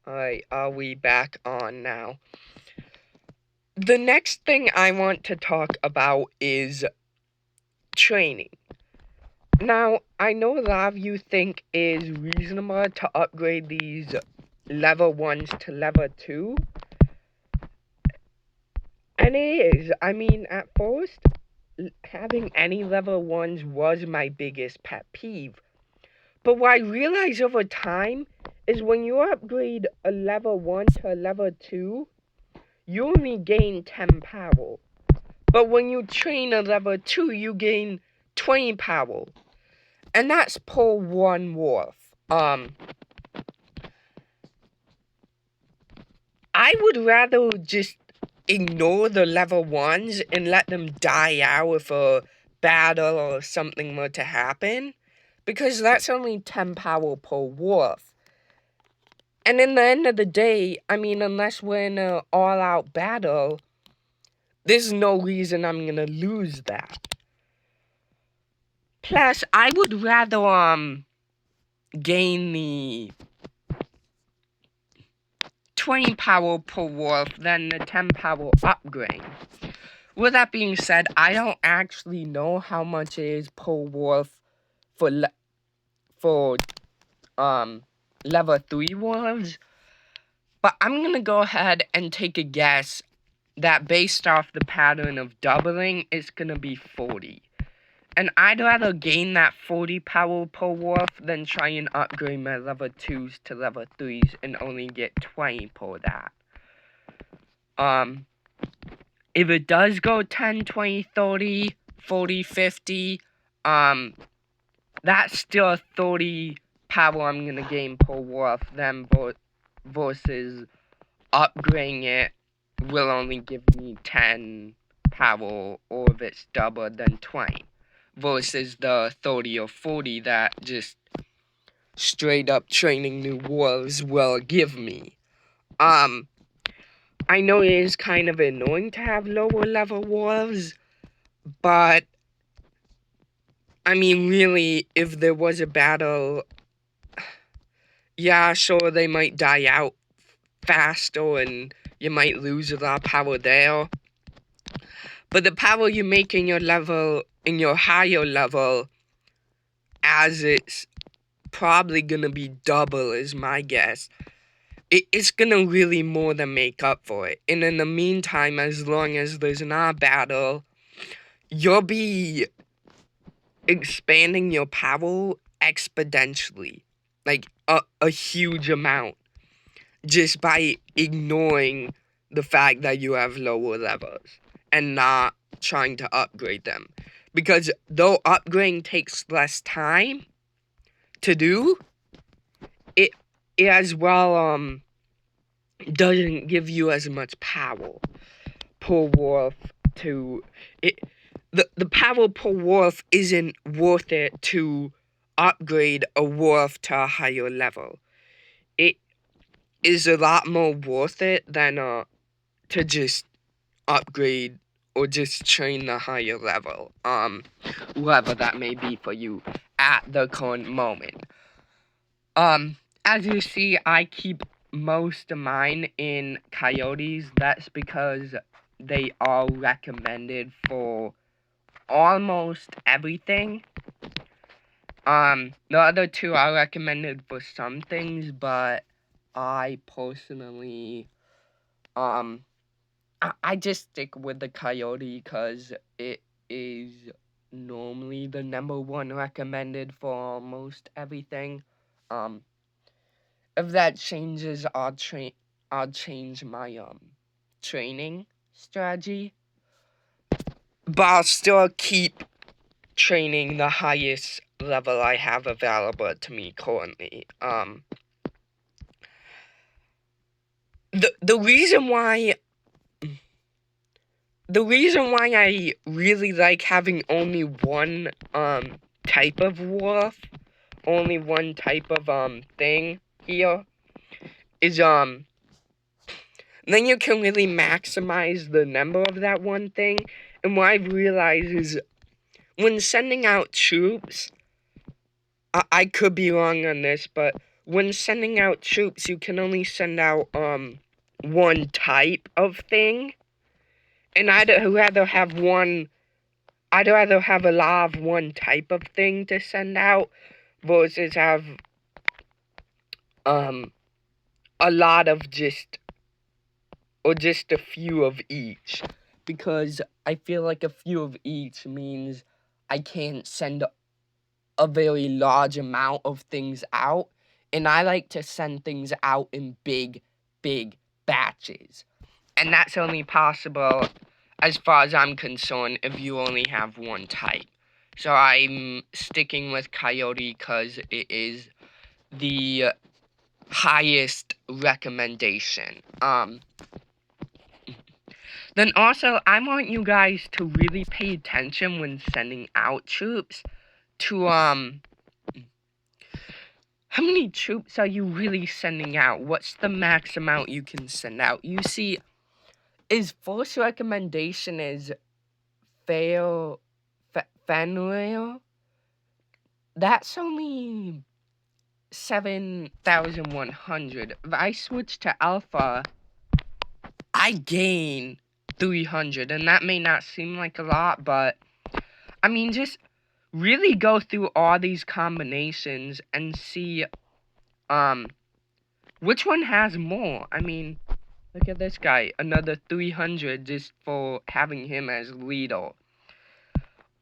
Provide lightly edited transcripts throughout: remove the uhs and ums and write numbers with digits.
Alright, are we back on now? The next thing I want to talk about is training. Now, I know a lot of you think it is reasonable to upgrade these level 1s to level 2. And it is. I mean, at first, having any level 1s was my biggest pet peeve. But what I realized over time is when you upgrade a level 1 to a level 2, you only gain 10 power. But when you train a level 2, you gain 20 power. And that's per one wolf. I would rather just ignore the level 1s and let them die out if a battle or something were to happen. Because that's only 10 power per wolf. And in the end of the day, I mean, unless we're in an all-out battle, there's no reason I'm gonna lose that. Plus, I would rather, gain the 20 power per wolf than the 10 power upgrade. With that being said, I don't actually know how much it is per wolf for level 3 wolves, but I'm gonna go ahead and take a guess that based off the pattern of doubling, it's gonna be 40. And I'd rather gain that 40 power per wolf than try and upgrade my level 2s to level 3s and only get 20 per that. If it does go 10, 20, 30, 40, 50, that's still 30 power I'm gonna gain per wolf, then versus upgrading it will only give me 10 power, or if it's double, then 20. Versus the 30 or 40 that just straight up training new wolves will give me. I know it is kind of annoying to have lower level wolves, but I mean, really, if there was a battle, yeah, sure, they might die out faster and you might lose a lot of power there. But the power you make in your higher level, as it's probably gonna be double is my guess, it's gonna really more than make up for it. And in the meantime, as long as there's not a battle, you'll be expanding your power exponentially. Like, a huge amount. Just by ignoring the fact that you have lower levels. And not trying to upgrade them. Because though upgrading takes less time to do, it as well, doesn't give you as much power per wolf to it. The power per wolf isn't worth it to upgrade a wolf to a higher level. It is a lot more worth it than to just upgrade or just train the higher level. Whatever that may be for you at the current moment. As you see, I keep most of mine in coyotes. That's because they are recommended for almost everything. The other two are recommended for some things, but I personally, I just stick with the coyote because it is normally the #1 recommended for almost everything. If that changes, I'll change my training strategy. But I'll still keep training the highest level I have available to me currently. The reason why I really like having only one type of wolf, only one type of thing here, is then you can really maximize the number of that one thing. And what I've realized is when sending out troops, I could be wrong on this, but when sending out troops, you can only send out one type of thing, and I'd rather have a lot of one type of thing to send out versus have a lot of just a few of each, because I feel like a few of each means I can't send a very large amount of things out, and I like to send things out in big batches. And that's only possible, as far as I'm concerned, if you only have one type. So I'm sticking with Coyote because it is the highest recommendation. Then also, I want you guys to really pay attention when sending out troops to, how many troops are you really sending out? What's the max amount you can send out? You see, his first recommendation is Fenrir. That's only 7,100. If I switch to Alpha, I gain 300, and that may not seem like a lot, but I mean, just really go through all these combinations and see which one has more. I mean, look at this guy, another 300 just for having him as leader.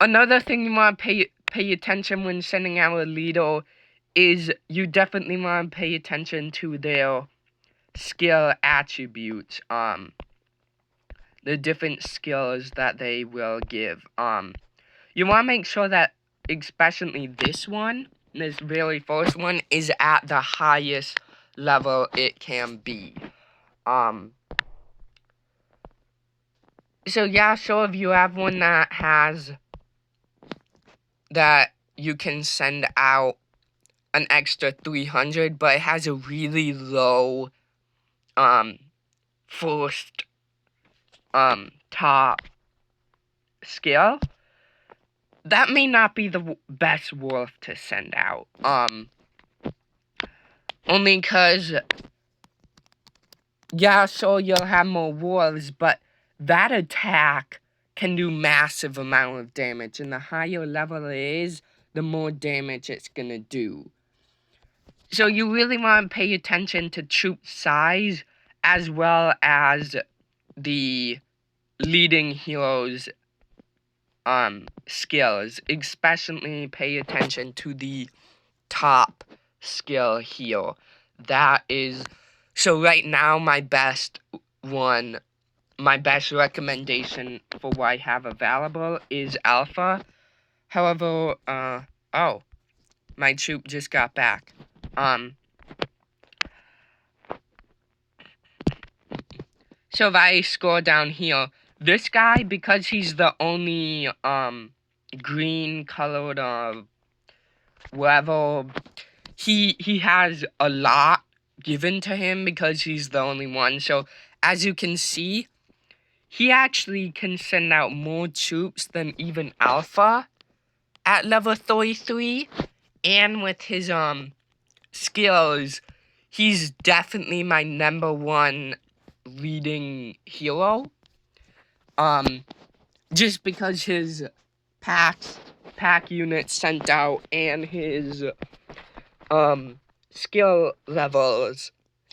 Another thing you want to pay attention when sending out a leader is you definitely want to pay attention to their skill attributes, the different skills that they will give. You want to make sure that, especially this very first one, is at the highest level it can be. So yeah, so if you have one that you can send out an extra 300, but it has a really low, first, top skill, that may not be the best wolf to send out. Only because, yeah, sure, you'll have more wolves, but that attack can do massive amount of damage, and the higher level it is, the more damage it's gonna do. So you really want to pay attention to troop size, as well as the leading hero's skills. Especially pay attention to the top skill here. That is, so right now my best recommendation for what I have available is Alpha. However, oh, my troop just got back. So if I scroll down here, this guy, because he's the only, green colored, level, he has a lot given to him because he's the only one. So, as you can see, he actually can send out more troops than even Alpha at level 33. And with his, skills, he's definitely my number one leading hero. Just because his pack units sent out and his, skill levels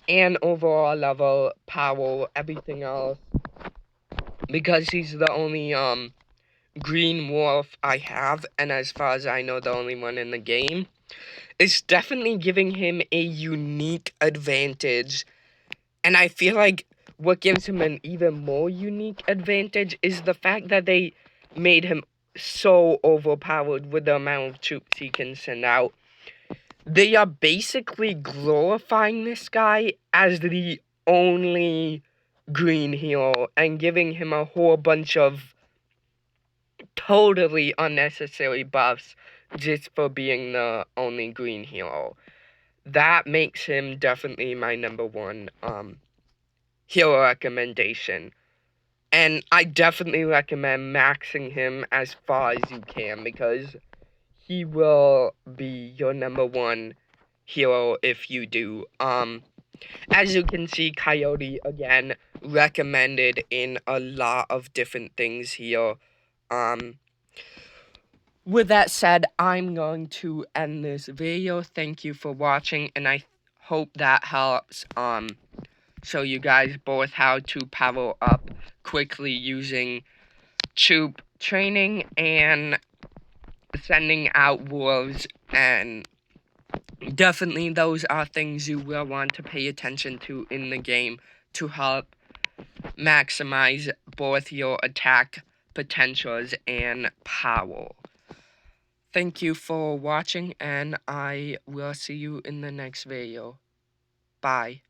and overall level, power, everything else. Because he's the only, green wolf I have, and as far as I know, the only one in the game. It's definitely giving him a unique advantage, and I feel like what gives him an even more unique advantage is the fact that they made him so overpowered with the amount of troops he can send out. They are basically glorifying this guy as the only green hero and giving him a whole bunch of totally unnecessary buffs just for being the only green hero. That makes him definitely my number one hero recommendation. And I definitely recommend maxing him as far as you can, because he will be your number one hero if you do. As you can see, Coyote again recommended in a lot of different things here. With that said, I'm going to end this video. Thank you for watching, and I hope that helps show you guys both how to power up quickly using troop training and sending out wolves, and definitely those are things you will want to pay attention to in the game to help maximize both your attack potentials and power. Thank you for watching, and I will see you in the next video. Bye.